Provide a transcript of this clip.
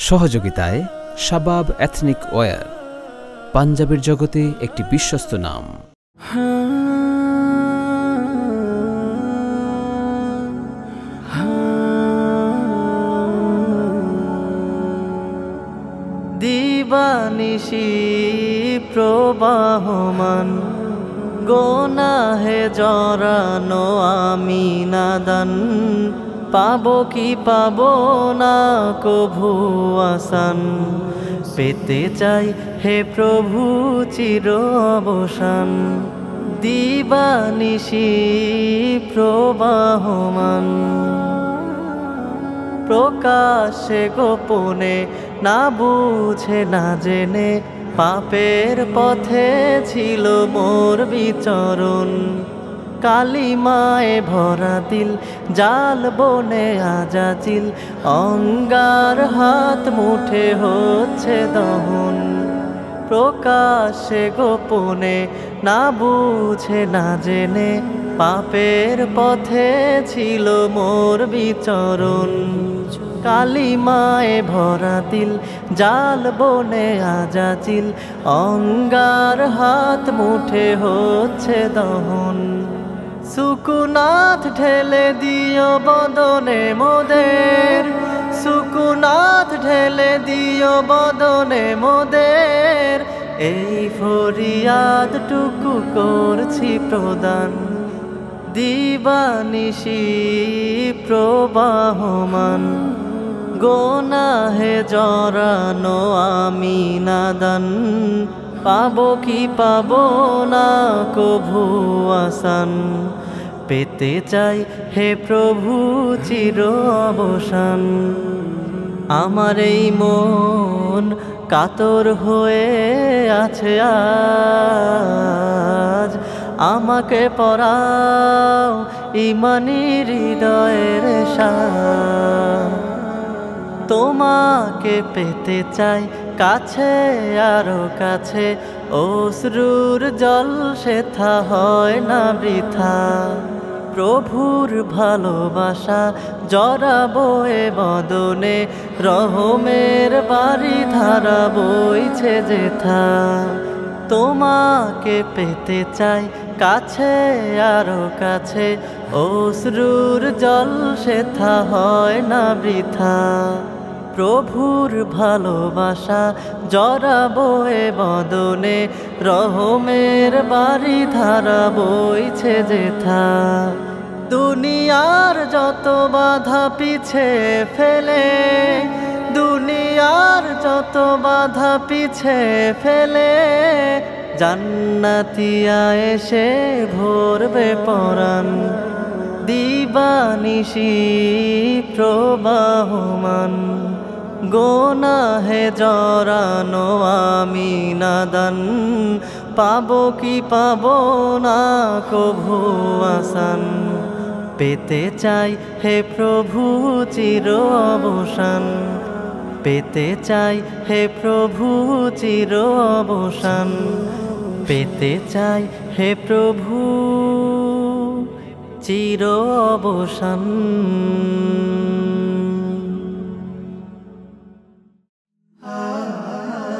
সহযোগিতায় শাবাব ethnic wire, পাঞ্জাবের জগতে একটি বিশ্বস্ত নাম। দিবানিশি প্রবাহমান গোনাহে জড়ানো আমি নাদান, পাবো কি পাবো না কভু আসান। পেতে চাই হে প্রভু চির অবসান, দিবানিশি প্রবাহমান। প্রকাশে গোপনে না বুঝে না জেনে পাপের পথে ছিল মোর বিচরণ। কালিমায় ভরা দিল জাল বনে আজাজিল, অঙ্গার হাত মুঠে হচ্ছে দহন। প্রকাশে গোপনে না বুঝে না জেনে পাপের পথে ছিল মোর বিচরণ। কালিমায় ভরা দিল জাল বনে আজাজিল, অঙ্গার হাত মুঠে হচ্ছে দহন। সুকুনাথ ঢেলে দিও বদনে মোদের, সুকুনাথ ঢেলে দিও বদনে মোদের। এই ফরিয়াদ টুকু করছি প্রদান, দিবানিশি প্রবাহমান। গোনাহে জড়ানো আমি নাদান, পাবো কি পাবো না কভু আসান। পেতে চাই হে প্রভু চির অবসান। আমার এই মন কাতর হয়ে আছে আজ, আমাকে পরাও ইমানি হৃদয়ের সাজ। তোমাকে পেতে চাই কাছে আরো কাছে, অশ্রুর জল সেথা হয় না বৃথা। প্রভুর ভালোবাসা জড়াবো এ বদনে, রহমের বাড়ি ধারা বইছে যেথা। তোমাকে পেতে চাই কাছে আরো কাছে, অশ্রুর জল সেথা হয় না বৃথা। প্রভুর ভালোবাসা জড়াবো এ বদনে, রহমের বাড়ি ধারা বইছে যেথা। দুনিয়ার যত বাধা পিছে ফেলে, দুনিয়ার যত বাধা পিছে ফেলে, জান্নাতিয়া এসে ভরবে পরাণ। দিবানিশি প্রবাহমান, গোনাহে জড়ানো আমি নাদান, পাবো কি পাবো না কভু আসান। পেতে চাই হে প্রভু চির অবসান, পেতে চাই হে প্রভু চির অবসান। পেতে চাই হে প্রভু চির অবসান।